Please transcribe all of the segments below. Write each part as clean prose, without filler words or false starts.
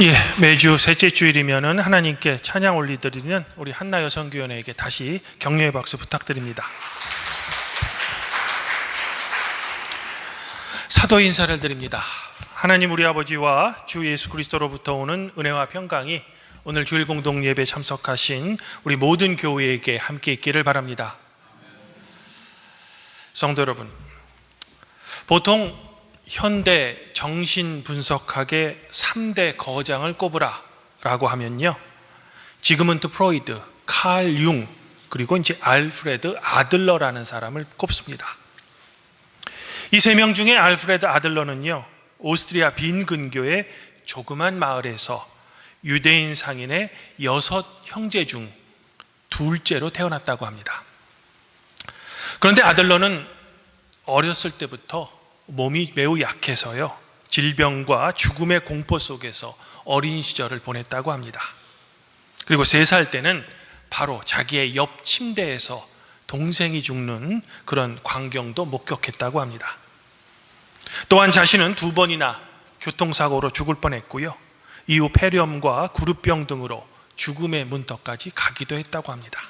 예, 매주 셋째 주일이면은 하나님께 찬양 올리드리는 우리 한나 여성교연에게 다시 격려의 박수 부탁드립니다. 사도 인사를 드립니다. 하나님 우리 아버지와 주 예수 그리스도로부터 오는 은혜와 평강이 오늘 주일 공동 예배 참석하신 우리 모든 교회에게 함께 있기를 바랍니다. 성도 여러분, 보통 현대 정신분석학의 3대 거장을 꼽으라 라고 하면요, 지그문트 프로이드, 칼 융, 그리고 이제 알프레드 아들러라는 사람을 꼽습니다. 이 세 명 중에 알프레드 아들러는요, 오스트리아 빈 근교의 조그만 마을에서 유대인 상인의 6 형제 중 둘째로 태어났다고 합니다. 그런데 아들러는 어렸을 때부터 몸이 매우 약해서요, 질병과 죽음의 공포 속에서 어린 시절을 보냈다고 합니다. 그리고 3살 때는 바로 자기의 옆 침대에서 동생이 죽는 그런 광경도 목격했다고 합니다. 또한 자신은 2번이나 교통사고로 죽을 뻔했고요, 이후 폐렴과 구루병 등으로 죽음의 문턱까지 가기도 했다고 합니다.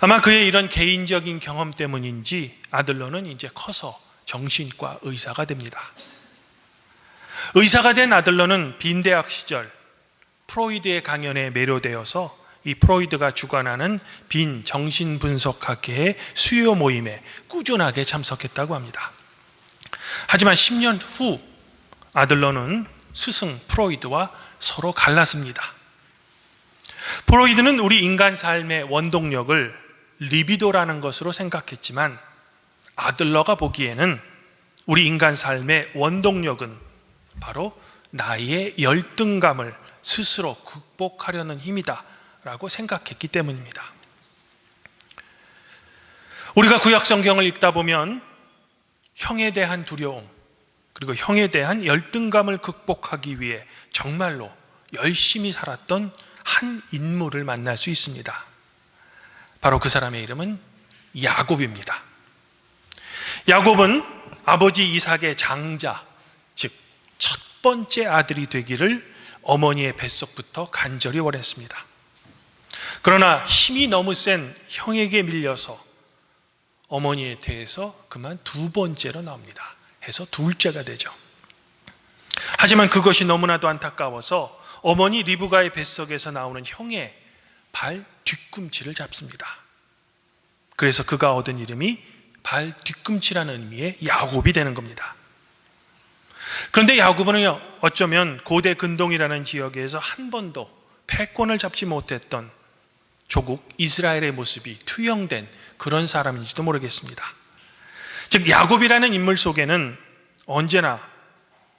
아마 그의 이런 개인적인 경험 때문인지 아들러는 이제 커서 정신과 의사가 됩니다. 의사가 된 아들러는 빈대학 시절 프로이드의 강연에 매료되어서 이 프로이드가 주관하는 빈 정신분석학회의 수요 모임에 꾸준하게 참석했다고 합니다. 하지만 10년 후 아들러는 스승 프로이드와 서로 갈랐습니다. 프로이드는 우리 인간 삶의 원동력을 리비도라는 것으로 생각했지만 아들러가 보기에는 우리 인간 삶의 원동력은 바로 나의 열등감을 스스로 극복하려는 힘이다 라고 생각했기 때문입니다. 우리가 구약 성경을 읽다 보면 형에 대한 두려움, 그리고 형에 대한 열등감을 극복하기 위해 정말로 열심히 살았던 한 인물을 만날 수 있습니다. 바로 그 사람의 이름은 야곱입니다. 야곱은 아버지 이삭의 장자, 즉 첫 번째 아들이 되기를 어머니의 뱃속부터 간절히 원했습니다. 그러나 힘이 너무 센 형에게 밀려서 어머니에 대해서 그만 2번째로 나옵니다. 해서 둘째가 되죠. 하지만 그것이 너무나도 안타까워서 어머니 리브가의 뱃속에서 나오는 형의 발 뒤꿈치를 잡습니다. 그래서 그가 얻은 이름이 발 뒤꿈치라는 의미의 야곱이 되는 겁니다. 그런데 야곱은요, 어쩌면 고대 근동이라는 지역에서 한 번도 패권을 잡지 못했던 조국 이스라엘의 모습이 투영된 그런 사람인지도 모르겠습니다. 즉 야곱이라는 인물 속에는 언제나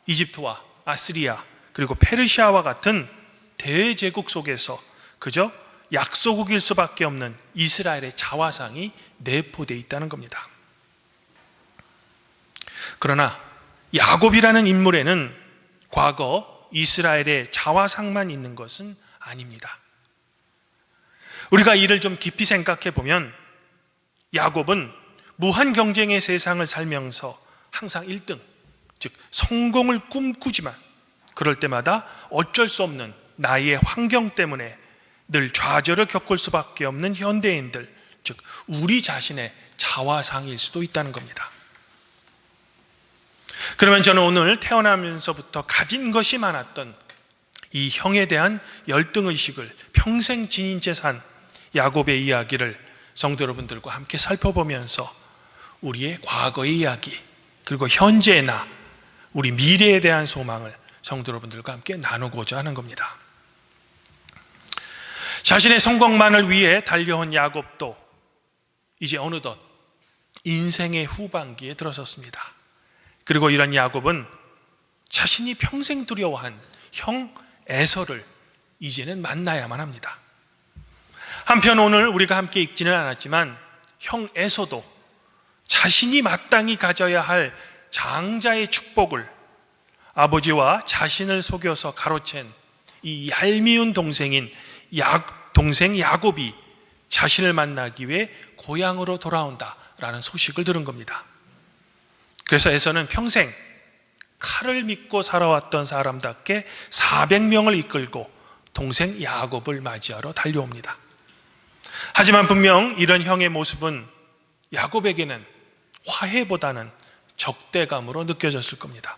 이집트와 아시리아 그리고 페르시아와 같은 대제국 속에서 그저 약소국일 수밖에 없는 이스라엘의 자화상이 내포되어 있다는 겁니다. 그러나 야곱이라는 인물에는 과거 이스라엘의 자화상만 있는 것은 아닙니다. 우리가 이를 좀 깊이 생각해 보면 야곱은 무한 경쟁의 세상을 살면서 항상 1등, 즉 성공을 꿈꾸지만 그럴 때마다 어쩔 수 없는 나의 환경 때문에 늘 좌절을 겪을 수밖에 없는 현대인들, 즉 우리 자신의 자화상일 수도 있다는 겁니다. 그러면 저는 오늘 태어나면서부터 가진 것이 많았던 이 형에 대한 열등의식을 평생 지닌 채 산 야곱의 이야기를 성도 여러분들과 함께 살펴보면서 우리의 과거의 이야기, 그리고 현재의 나, 우리 미래에 대한 소망을 성도 여러분들과 함께 나누고자 하는 겁니다. 자신의 성공만을 위해 달려온 야곱도 이제 어느덧 인생의 후반기에 들어섰습니다. 그리고 이런 야곱은 자신이 평생 두려워한 형 에서를 이제는 만나야만 합니다. 한편 오늘 우리가 함께 읽지는 않았지만 형 에서도 자신이 마땅히 가져야 할 장자의 축복을 아버지와 자신을 속여서 가로챈 이 얄미운 동생 야곱이 자신을 만나기 위해 고향으로 돌아온다라는 소식을 들은 겁니다. 그래서 에서는 평생 칼을 믿고 살아왔던 사람답게 400명을 이끌고 동생 야곱을 맞이하러 달려옵니다. 하지만 분명 이런 형의 모습은 야곱에게는 화해보다는 적대감으로 느껴졌을 겁니다.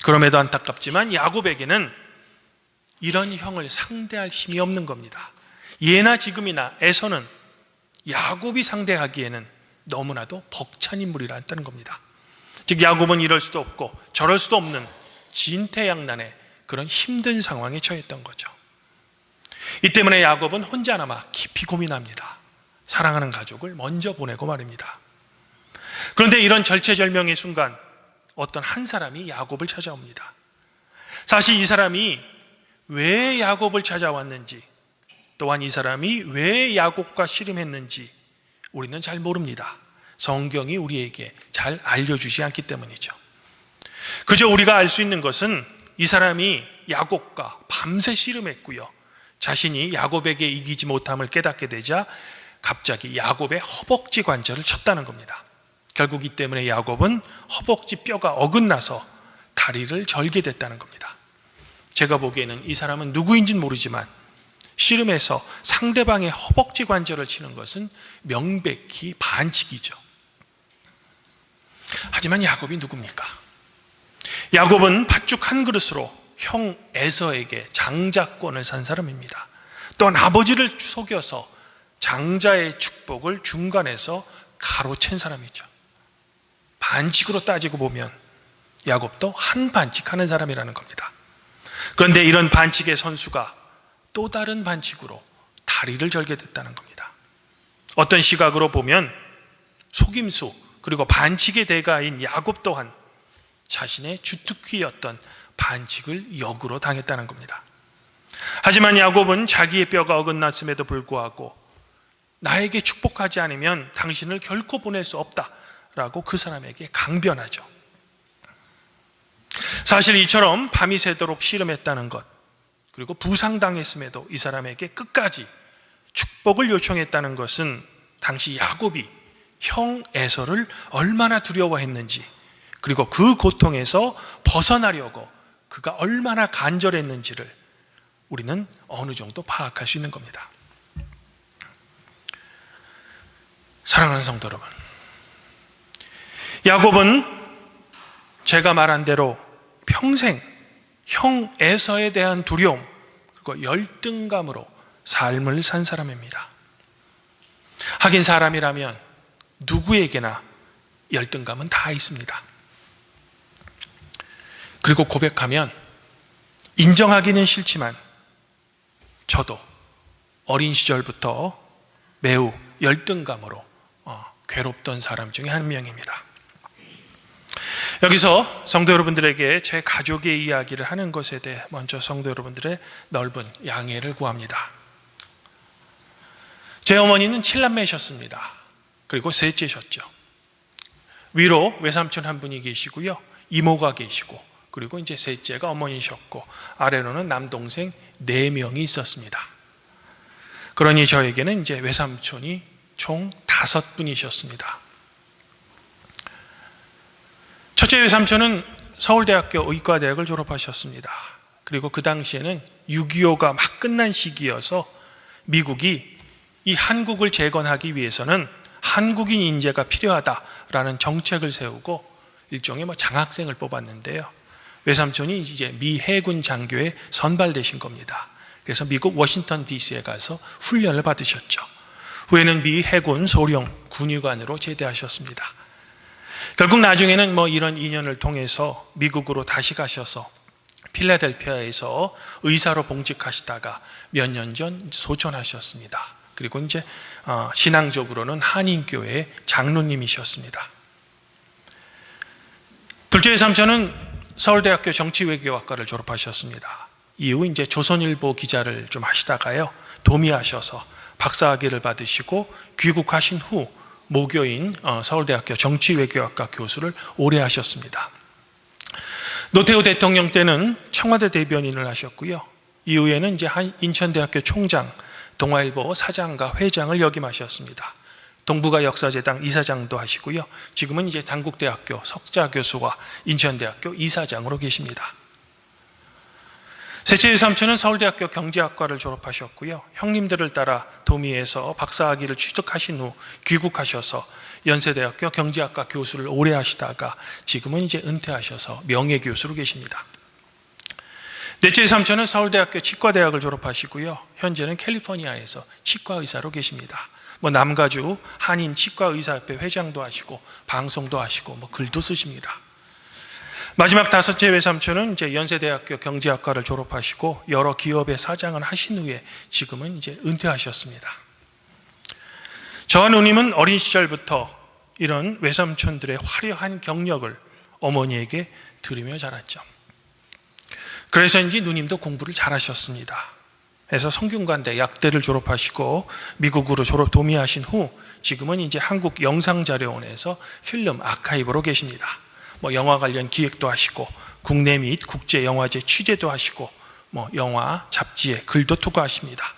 그럼에도 안타깝지만 야곱에게는 이런 형을 상대할 힘이 없는 겁니다. 예나 지금이나 에서는 야곱이 상대하기에는 너무나도 벅찬 인물이라는 겁니다. 즉 야곱은 이럴 수도 없고 저럴 수도 없는 진퇴양난의 그런 힘든 상황에 처했던 거죠. 이 때문에 야곱은 혼자 남아 깊이 고민합니다. 사랑하는 가족을 먼저 보내고 말입니다. 그런데 이런 절체절명의 순간 어떤 한 사람이 야곱을 찾아옵니다. 사실 이 사람이 왜 야곱을 찾아왔는지, 또한 이 사람이 왜 야곱과 씨름했는지 우리는 잘 모릅니다. 성경이 우리에게 잘 알려주지 않기 때문이죠. 그저 우리가 알 수 있는 것은 이 사람이 야곱과 밤새 씨름했고요, 자신이 야곱에게 이기지 못함을 깨닫게 되자 갑자기 야곱의 허벅지 관절을 쳤다는 겁니다. 결국 이 때문에 야곱은 허벅지 뼈가 어긋나서 다리를 절게 됐다는 겁니다. 제가 보기에는 이 사람은 누구인지는 모르지만 씨름에서 상대방의 허벅지 관절을 치는 것은 명백히 반칙이죠. 하지만 야곱이 누굽니까? 야곱은 팥죽 한 그릇으로 형 에서에게 장자권을 산 사람입니다. 또한 아버지를 속여서 장자의 축복을 중간에서 가로챈 사람이죠. 반칙으로 따지고 보면 야곱도 한 반칙하는 사람이라는 겁니다. 그런데 이런 반칙의 선수가 또 다른 반칙으로 다리를 절게 됐다는 겁니다. 어떤 시각으로 보면 속임수 그리고 반칙의 대가인 야곱 또한 자신의 주특기였던 반칙을 역으로 당했다는 겁니다. 하지만 야곱은 자기의 뼈가 어긋났음에도 불구하고 나에게 축복하지 않으면 당신을 결코 보낼 수 없다라고 그 사람에게 강변하죠. 사실 이처럼 밤이 새도록 씨름했다는 것, 그리고 부상당했음에도 이 사람에게 끝까지 축복을 요청했다는 것은 당시 야곱이 형 에서를 얼마나 두려워했는지, 그리고 그 고통에서 벗어나려고 그가 얼마나 간절했는지를 우리는 어느 정도 파악할 수 있는 겁니다. 사랑하는 성도 여러분, 야곱은 제가 말한 대로 평생 형 에서에 대한 두려움 그리고 열등감으로 삶을 산 사람입니다. 하긴 사람이라면 누구에게나 열등감은 다 있습니다. 그리고 고백하면 인정하기는 싫지만 저도 어린 시절부터 매우 열등감으로 괴롭던 사람 중에 한 명입니다. 여기서 성도 여러분들에게 제 가족의 이야기를 하는 것에 대해 먼저 성도 여러분들의 넓은 양해를 구합니다. 제 어머니는 7남매셨습니다. 그리고 셋째셨죠. 위로 외삼촌 한 분이 계시고요, 이모가 계시고, 그리고 이제 셋째가 어머니셨고, 아래로는 남동생 4명이 있었습니다. 그러니 저에게는 이제 외삼촌이 총 5분이셨습니다. 첫째 외삼촌은 서울대학교 의과대학을 졸업하셨습니다. 그리고 그 당시에는 6.25가 막 끝난 시기여서 미국이 이 한국을 재건하기 위해서는 한국인 인재가 필요하다라는 정책을 세우고 일종의 장학생을 뽑았는데요, 외삼촌이 이제 미 해군 장교에 선발되신 겁니다. 그래서 미국 워싱턴 DC에 가서 훈련을 받으셨죠. 후에는 미 해군 소령 군의관으로 제대하셨습니다. 결국 나중에는 이런 인연을 통해서 미국으로 다시 가셔서 필라델피아에서 의사로 봉직하시다가 몇 년 전 소천하셨습니다. 그리고 이제 신앙적으로는 한인교회 장로님이셨습니다. 둘째 외삼촌은 서울대학교 정치외교학과를 졸업하셨습니다. 이후 이제 조선일보 기자를 좀 하시다가요, 도미하셔서 박사학위를 받으시고 귀국하신 후 모교인 서울대학교 정치외교학과 교수를 오래 하셨습니다. 노태우 대통령 때는 청와대 대변인을 하셨고요, 이후에는 이제 인천대학교 총장, 동아일보 사장과 회장을 역임하셨습니다. 동북아 역사재당 이사장도 하시고요. 지금은 이제 단국대학교 석좌교수와 인천대학교 이사장으로 계십니다. 셋째 외삼촌은 서울대학교 경제학과를 졸업하셨고요. 형님들을 따라 도미에서 박사학위를 취득하신 후 귀국하셔서 연세대학교 경제학과 교수를 오래 하시다가 지금은 이제 은퇴하셔서 명예교수로 계십니다. 넷째 외삼촌은 서울대학교 치과대학을 졸업하시고요. 현재는 캘리포니아에서 치과의사로 계십니다. 남가주 한인 치과의사협회 회장도 하시고 방송도 하시고 글도 쓰십니다. 마지막 다섯째 외삼촌은 이제 연세대학교 경제학과를 졸업하시고 여러 기업의 사장을 하신 후에 지금은 이제 은퇴하셨습니다. 저와 누님은 어린 시절부터 이런 외삼촌들의 화려한 경력을 어머니에게 들으며 자랐죠. 그래서인지 누님도 공부를 잘하셨습니다. 그래서 성균관대 약대를 졸업하시고 미국으로 도미하신 후 지금은 이제 한국 영상자료원에서 필름 아카이브로 계십니다. 영화 관련 기획도 하시고 국내 및 국제 영화제 취재도 하시고 영화 잡지에 글도 투고하십니다.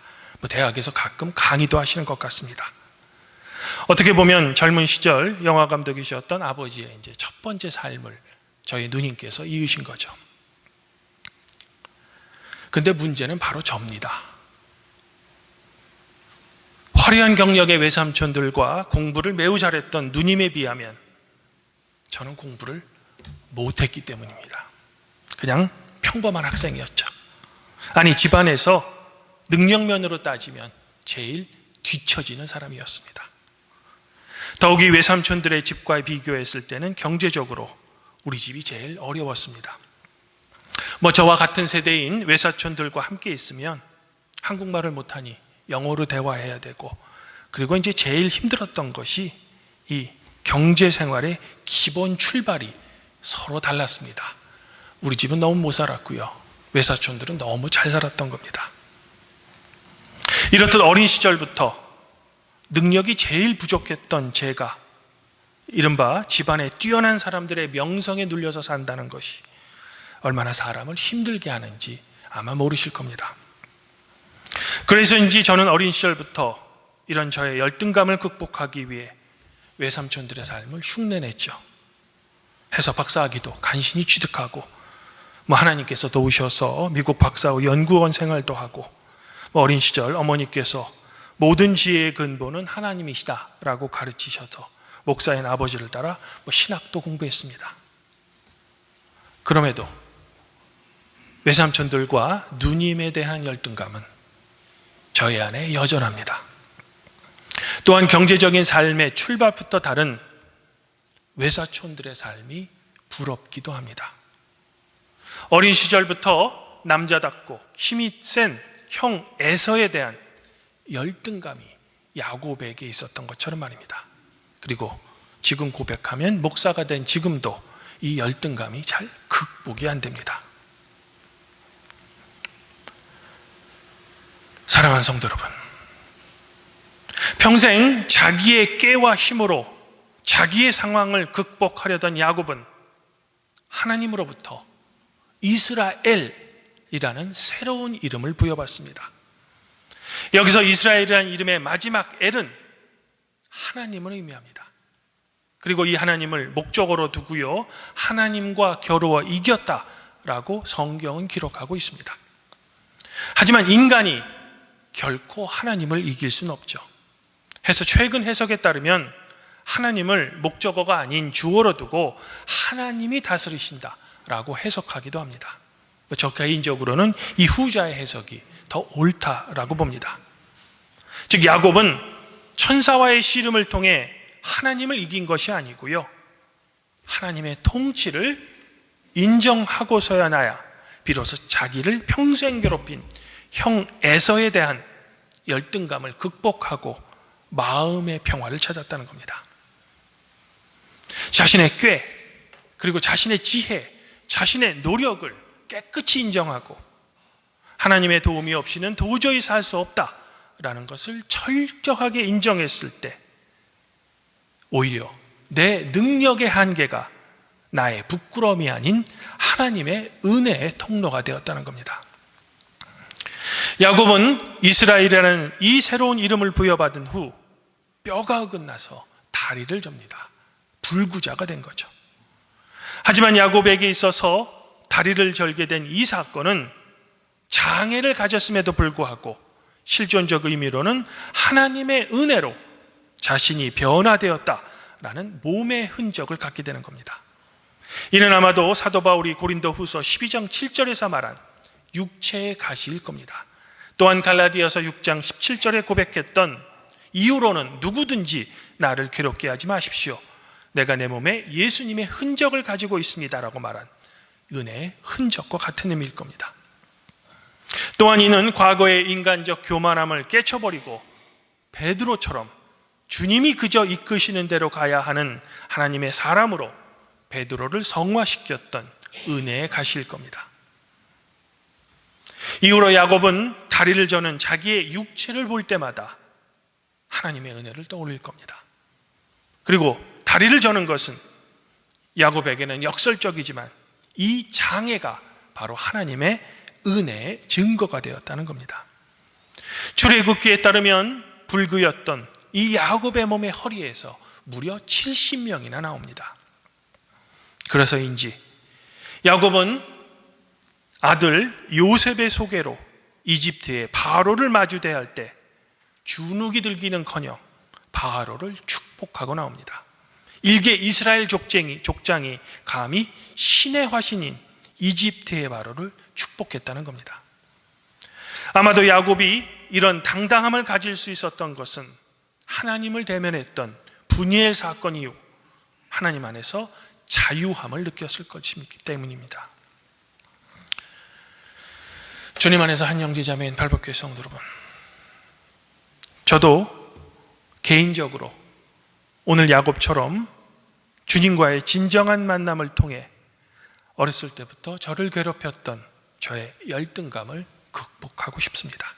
대학에서 가끔 강의도 하시는 것 같습니다. 어떻게 보면 젊은 시절 영화 감독이셨던 아버지의 이제 첫 번째 삶을 저희 누님께서 이으신 거죠. 근데 문제는 바로 접니다. 화려한 경력의 외삼촌들과 공부를 매우 잘했던 누님에 비하면 저는 공부를 못했기 때문입니다. 그냥 평범한 학생이었죠. 아니, 집안에서 능력면으로 따지면 제일 뒤처지는 사람이었습니다. 더욱이 외삼촌들의 집과 비교했을 때는 경제적으로 우리 집이 제일 어려웠습니다. 저와 같은 세대인 외사촌들과 함께 있으면 한국말을 못하니 영어로 대화해야 되고, 그리고 이제 제일 힘들었던 것이 이 경제 생활의 기본 출발이 서로 달랐습니다. 우리 집은 너무 못 살았고요. 외사촌들은 너무 잘 살았던 겁니다. 이렇듯 어린 시절부터 능력이 제일 부족했던 제가 이른바 집안에 뛰어난 사람들의 명성에 눌려서 산다는 것이 얼마나 사람을 힘들게 하는지 아마 모르실 겁니다. 그래서인지 저는 어린 시절부터 이런 저의 열등감을 극복하기 위해 외삼촌들의 삶을 흉내냈죠. 해서 박사학위도 간신히 취득하고 하나님께서 도우셔서 미국 박사후 연구원 생활도 하고 어린 시절 어머니께서 모든 지혜의 근본은 하나님이시다라고 가르치셔서 목사인 아버지를 따라 신학도 공부했습니다. 그럼에도 외삼촌들과 누님에 대한 열등감은 저희 안에 여전합니다. 또한 경제적인 삶의 출발부터 다른 외사촌들의 삶이 부럽기도 합니다. 어린 시절부터 남자답고 힘이 센 형 에서에 대한 열등감이 야곱에게 있었던 것처럼 말입니다. 그리고 지금 고백하면 목사가 된 지금도 이 열등감이 잘 극복이 안 됩니다. 사랑하는 성도 여러분, 평생 자기의 깨와 힘으로 자기의 상황을 극복하려던 야곱은 하나님으로부터 이스라엘이라는 새로운 이름을 부여받습니다. 여기서 이스라엘이라는 이름의 마지막 L은 하나님을 의미합니다. 그리고 이 하나님을 목적으로 두고요, 하나님과 겨루어 이겼다라고 성경은 기록하고 있습니다. 하지만 인간이 결코 하나님을 이길 수는 없죠. 해서 최근 해석에 따르면 하나님을 목적어가 아닌 주어로 두고 하나님이 다스리신다라고 해석하기도 합니다. 저 개인적으로는 이 후자의 해석이 더 옳다라고 봅니다. 즉 야곱은 천사와의 씨름을 통해 하나님을 이긴 것이 아니고요, 하나님의 통치를 인정하고서야 나야 비로소 자기를 평생 괴롭힌 형 에서에 대한 열등감을 극복하고 마음의 평화를 찾았다는 겁니다. 자신의 꾀, 그리고 자신의 지혜, 자신의 노력을 깨끗이 인정하고 하나님의 도움이 없이는 도저히 살 수 없다라는 것을 철저하게 인정했을 때 오히려 내 능력의 한계가 나의 부끄러움이 아닌 하나님의 은혜의 통로가 되었다는 겁니다. 야곱은 이스라엘이라는 이 새로운 이름을 부여받은 후 뼈가 어긋나서 다리를 접니다. 불구자가 된 거죠. 하지만 야곱에게 있어서 다리를 절게 된 이 사건은 장애를 가졌음에도 불구하고 실존적 의미로는 하나님의 은혜로 자신이 변화되었다라는 몸의 흔적을 갖게 되는 겁니다. 이는 아마도 사도 바울이 고린도후서 12장 7절에서 말한 육체의 가시일 겁니다. 또한 갈라디아서 6장 17절에 고백했던 이후로는 누구든지 나를 괴롭게 하지 마십시오. 내가 내 몸에 예수님의 흔적을 가지고 있습니다라고 말한 은혜의 흔적과 같은 의미일 겁니다. 또한 이는 과거의 인간적 교만함을 깨쳐버리고 베드로처럼 주님이 그저 이끄시는 대로 가야 하는 하나님의 사람으로 베드로를 성화시켰던 은혜의 가시일 겁니다. 이후로 야곱은 다리를 저는 자기의 육체를 볼 때마다 하나님의 은혜를 떠올릴 겁니다. 그리고 다리를 저는 것은 야곱에게는 역설적이지만 이 장애가 바로 하나님의 은혜의 증거가 되었다는 겁니다. 출애굽기에 따르면 불구였던 이 야곱의 몸의 허리에서 무려 70명이나 나옵니다. 그래서인지 야곱은 아들 요셉의 소개로 이집트의 바로를 마주대할 때 주눅이 들기는커녕 바로를 축복하고 나옵니다. 일개 이스라엘 족장이 감히 신의 화신인 이집트의 바로를 축복했다는 겁니다. 아마도 야곱이 이런 당당함을 가질 수 있었던 것은 하나님을 대면했던 분이엘 사건 이후 하나님 안에서 자유함을 느꼈을 것이기 때문입니다. 주님 안에서 한 형제자매인 발복교회 성도 여러분, 저도 개인적으로 오늘 야곱처럼 주님과의 진정한 만남을 통해 어렸을 때부터 저를 괴롭혔던 저의 열등감을 극복하고 싶습니다.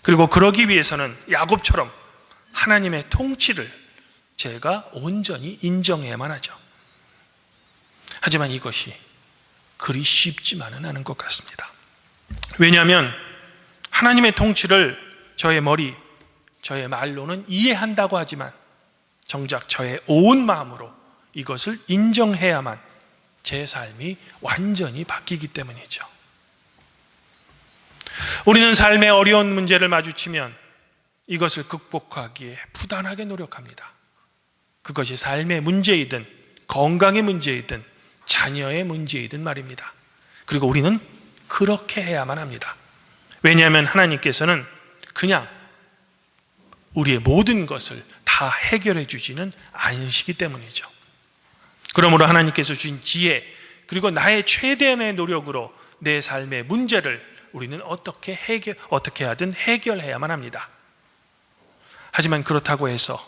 그리고 그러기 위해서는 야곱처럼 하나님의 통치를 제가 온전히 인정해야만 하죠. 하지만 이것이 그리 쉽지만은 않은 것 같습니다. 왜냐하면 하나님의 통치를 저의 머리, 저의 말로는 이해한다고 하지만 정작 저의 온 마음으로 이것을 인정해야만 제 삶이 완전히 바뀌기 때문이죠. 우리는 삶의 어려운 문제를 마주치면 이것을 극복하기에 부단하게 노력합니다. 그것이 삶의 문제이든 건강의 문제이든 자녀의 문제이든 말입니다. 그리고 우리는 그렇게 해야만 합니다. 왜냐하면 하나님께서는 그냥 우리의 모든 것을 다 해결해 주지는 않으시기 때문이죠. 그러므로 하나님께서 주신 지혜 그리고 나의 최대한의 노력으로 내 삶의 문제를 우리는 어떻게 하든 해결해야만 합니다. 하지만 그렇다고 해서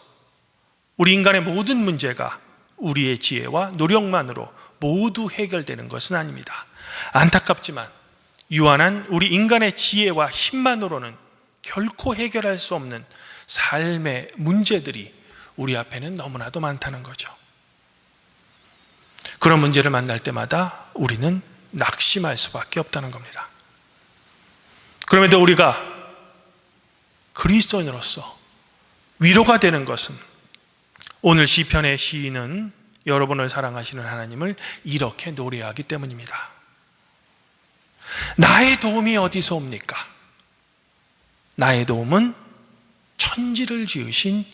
우리 인간의 모든 문제가 우리의 지혜와 노력만으로 모두 해결되는 것은 아닙니다. 안타깝지만 유한한 우리 인간의 지혜와 힘만으로는 결코 해결할 수 없는 삶의 문제들이 우리 앞에는 너무나도 많다는 거죠. 그런 문제를 만날 때마다 우리는 낙심할 수밖에 없다는 겁니다. 그럼에도 우리가 그리스도인으로서 위로가 되는 것은 오늘 시편의 시인은 여러분을 사랑하시는 하나님을 이렇게 노래하기 때문입니다. 나의 도움이 어디서 옵니까? 나의 도움은 천지를 지으신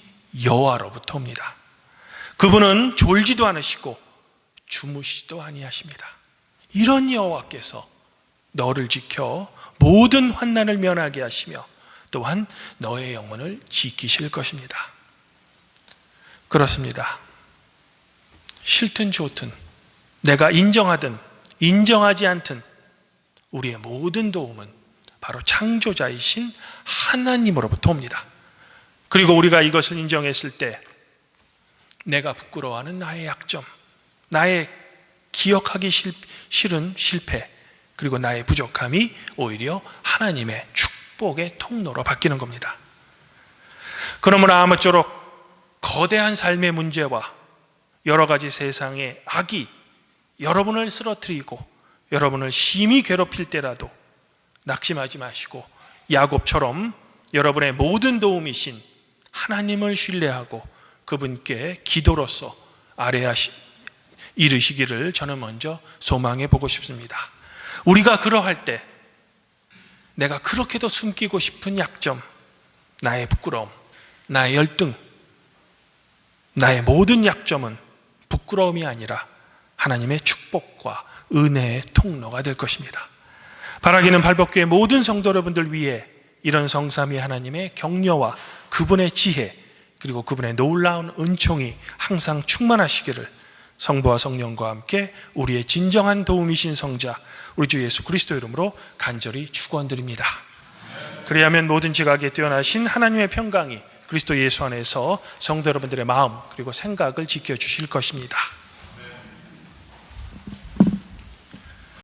여호와로부터 옵니다. 그분은 졸지도 않으시고 주무시지도 아니하십니다. 이런 여호와께서 너를 지켜 모든 환난을 면하게 하시며 또한 너의 영혼을 지키실 것입니다. 그렇습니다. 싫든 좋든 내가 인정하든 인정하지 않든 우리의 모든 도움은 바로 창조자이신 하나님으로부터 옵니다. 그리고 우리가 이것을 인정했을 때 내가 부끄러워하는 나의 약점, 나의 기억하기 싫은 실패, 그리고 나의 부족함이 오히려 하나님의 축복의 통로로 바뀌는 겁니다. 그러므로 아무쪼록 거대한 삶의 문제와 여러 가지 세상의 악이 여러분을 쓰러뜨리고 여러분을 심히 괴롭힐 때라도 낙심하지 마시고 야곱처럼 여러분의 모든 도움이신 하나님을 신뢰하고 그분께 기도로서 이르시기를 저는 먼저 소망해 보고 싶습니다. 우리가 그러할 때 내가 그렇게도 숨기고 싶은 약점, 나의 부끄러움, 나의 열등, 나의 모든 약점은 부끄러움이 아니라 하나님의 축복과 은혜의 통로가 될 것입니다. 바라기는 발복교회 모든 성도 여러분들 위해 이런 성삼위 하나님의 격려와 그분의 지혜 그리고 그분의 놀라운 은총이 항상 충만하시기를 성부와 성령과 함께 우리의 진정한 도움이신 성자 우리 주 예수 그리스도 이름으로 간절히 축원드립니다. 그리하면 모든 지각에 뛰어나신 하나님의 평강이 그리스도 예수 안에서 성도 여러분들의 마음 그리고 생각을 지켜주실 것입니다.